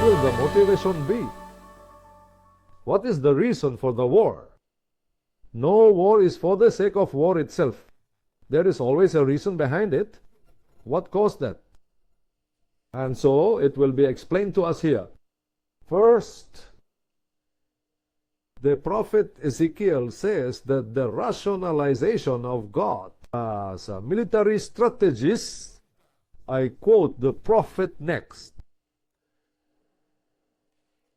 will the motivation be? What is the reason for the war? No war is for the sake of war itself. There is always a reason behind it. What caused that? And so it will be explained to us here. First, the prophet Ezekiel says that the rationalization of God as a military strategist, I quote the prophet next.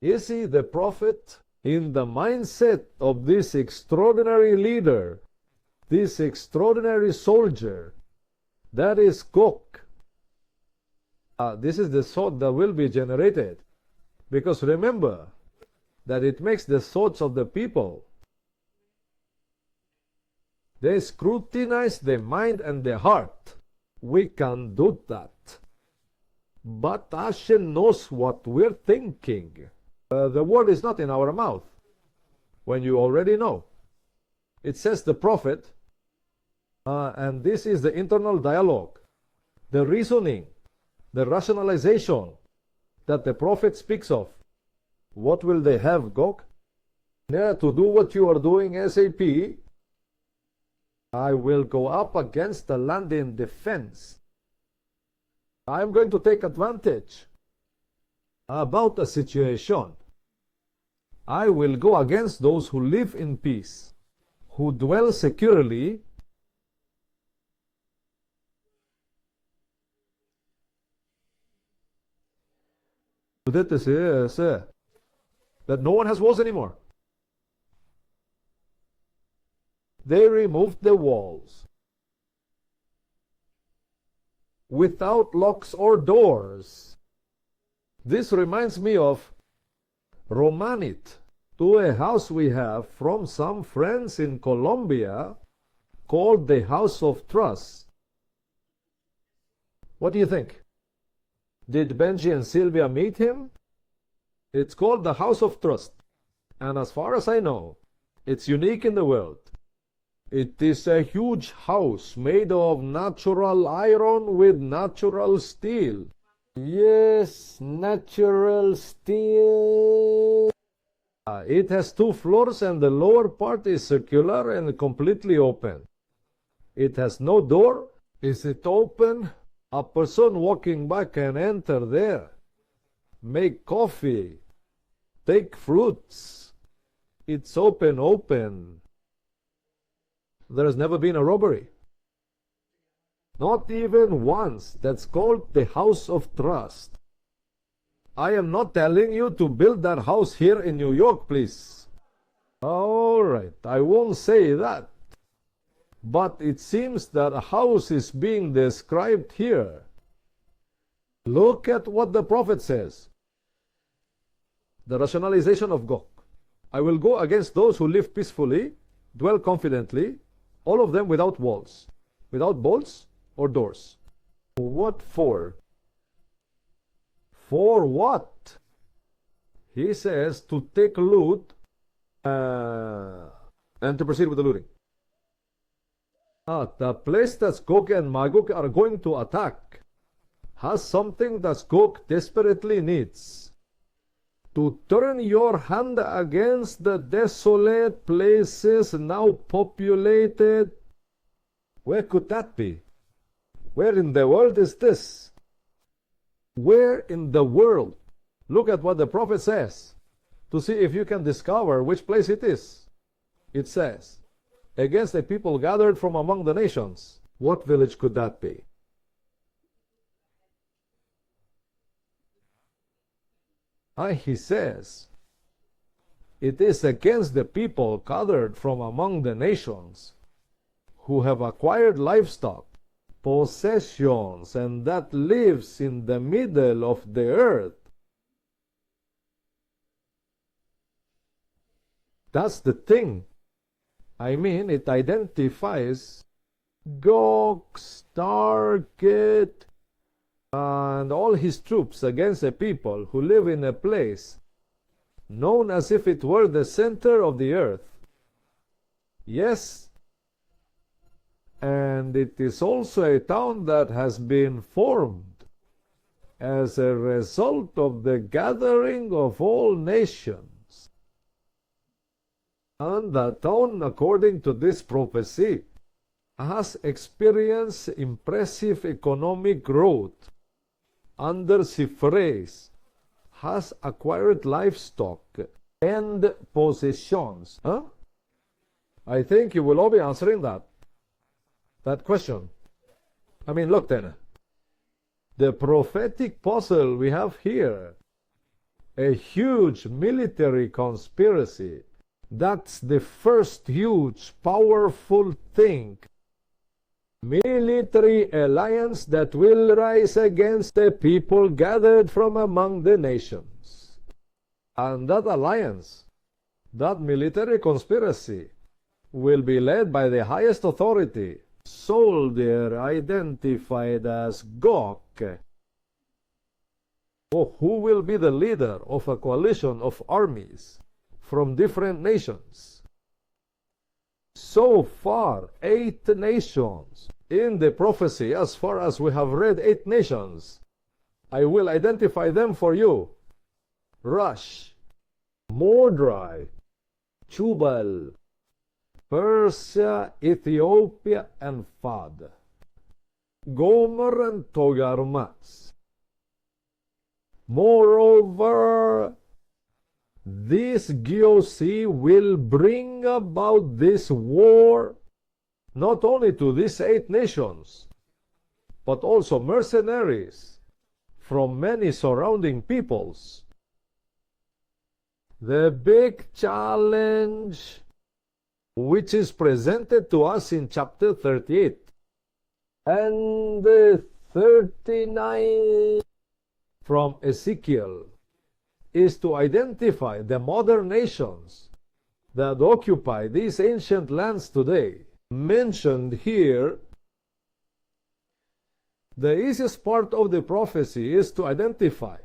You see, the prophet, in the mindset of this extraordinary leader, this extraordinary soldier, that is Gog. This is the sword that will be generated. Because remember that it makes the thoughts of the people. They scrutinize the mind and the heart. We can do that. But HASHEM knows what we're thinking. The word is not in our mouth. When you already know. It says the prophet, and this is the internal dialogue, the reasoning, the rationalization that the prophet speaks of. What will they have, Gog? Yeah, to do what you are doing ASAP, I will go up against the land in defense. I'm going to take advantage about a situation. I will go against those who live in peace, who dwell securely. That no one has walls anymore. They removed the walls without locks or doors. This reminds me of Romanit, to a house we have from some friends in Colombia called the House of Trust. What do you think? Did Benji and Sylvia meet him? It's called the House of Trust. And as far as I know, it's unique in the world. It is a huge house made of natural iron with natural steel. Yes, natural steel. It has 2 floors and the lower part is circular and completely open. It has no door. Is it open? A person walking by can enter there, make coffee, take fruits. It's open. There has never been a robbery. Not even once. That's called the House of Trust. I am not telling you to build that house here in New York, please. All right, I won't say that. But it seems that a house is being described here. Look at what the prophet says. The rationalization of Gog. I will go against those who live peacefully, dwell confidently, all of them without walls, without bolts or doors. What for? For what? He says to take loot and to proceed with the looting. The place that Gog and Magog are going to attack has something that Gog desperately needs. To turn your hand against the desolate places now populated. Where could that be? Where in the world is this? Where in the world? Look at what the prophet says to see if you can discover which place it is. It says, against a people gathered from among the nations. What village could that be? He says, it is against the people gathered from among the nations who have acquired livestock, possessions, and that lives in the middle of the earth. That's the thing. I mean, it identifies Gog's target and all his troops against a people who live in a place known as if it were the center of the earth. Yes, and it is also a town that has been formed as a result of the gathering of all nations. And the town, according to this prophecy, has experienced impressive economic growth under the phrase, has acquired livestock and possessions. Huh? I think you will all be answering that question. I mean, look then. The prophetic puzzle we have here, a huge military conspiracy. That's the first huge, powerful thing. Military alliance that will rise against the people gathered from among the nations. And that alliance, that military conspiracy, will be led by the highest authority, soldier identified as Gog, who will be the leader of a coalition of armies from different nations. So far, 8 nations. In the prophecy, as far as we have read 8 nations, I will identify them for you. Rush, Mordrai, Tubal, Persia, Ethiopia, and Fad. Gomer and Togarmas. Moreover, this GOC will bring about this war not only to these 8 nations, but also mercenaries from many surrounding peoples. The big challenge which is presented to us in chapter 38 and 39 from Ezekiel is to identify the modern nations that occupy these ancient lands today. Mentioned here, the easiest part of the prophecy is to identify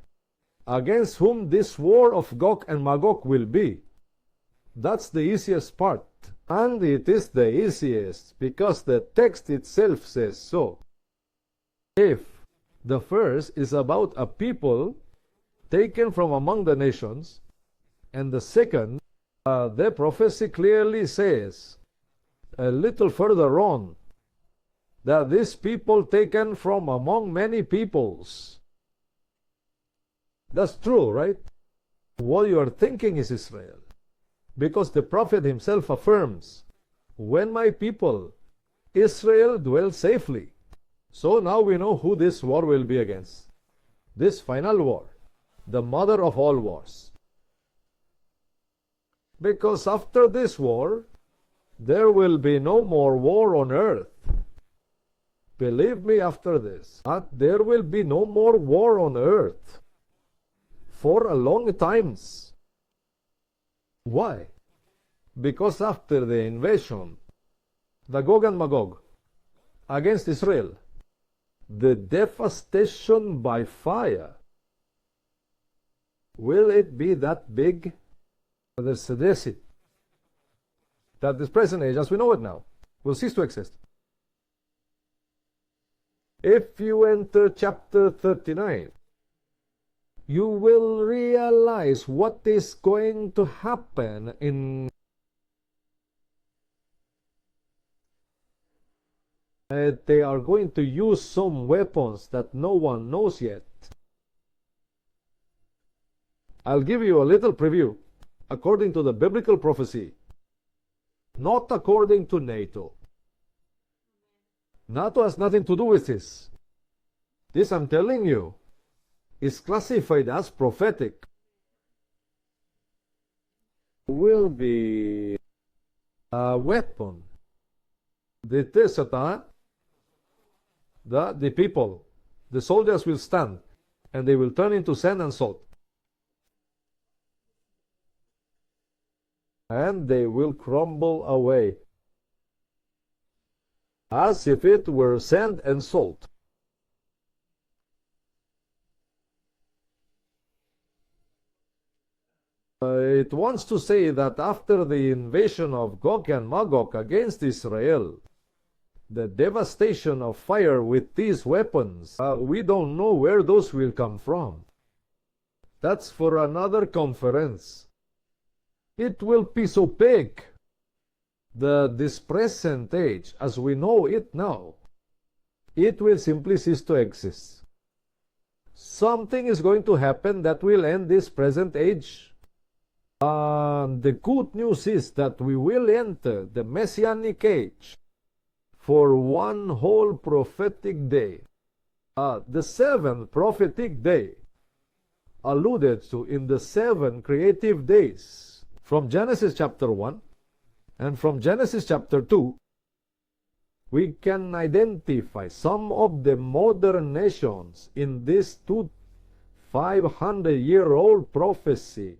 against whom this war of Gog and Magog will be. That's the easiest part. And it is the easiest because the text itself says so. If the first is about a people taken from among the nations, and the second, the prophecy clearly says a little further on that these people taken from among many peoples. That's true, right? What you are thinking is Israel. Because the prophet himself affirms, when my people, Israel, dwell safely. So now we know who this war will be against. This final war, the mother of all wars. Because after this war, there will be no more war on earth. Believe me, after this, there will be no more war on earth for a long time. Why? Because after the invasion, the Gog and Magog against Israel, the devastation by fire, will it be that big? There's a deceit that this present age, as we know it now, will cease to exist. If you enter chapter 39, you will realize what is going to happen in they are going to use some weapons that no one knows yet. I'll give you a little preview according to the biblical prophecy, not according to NATO. NATO has nothing to do with this. This, I'm telling you, is classified as prophetic. Will be a weapon. The people, the soldiers will stand, and they will turn into sand and salt. And they will crumble away, as if it were sand and salt. It wants to say that after the invasion of Gog and Magog against Israel, the devastation of fire with these weapons, we don't know where those will come from. That's for another conference. It will be so big. This present age, as we know it now, it will simply cease to exist. Something is going to happen that will end this present age. The good news is that we will enter the Messianic age for one whole prophetic day. The seventh prophetic day alluded to in the 7 creative days from Genesis chapter 1 and from Genesis chapter 2, we can identify some of the modern nations in this 500-year-old prophecy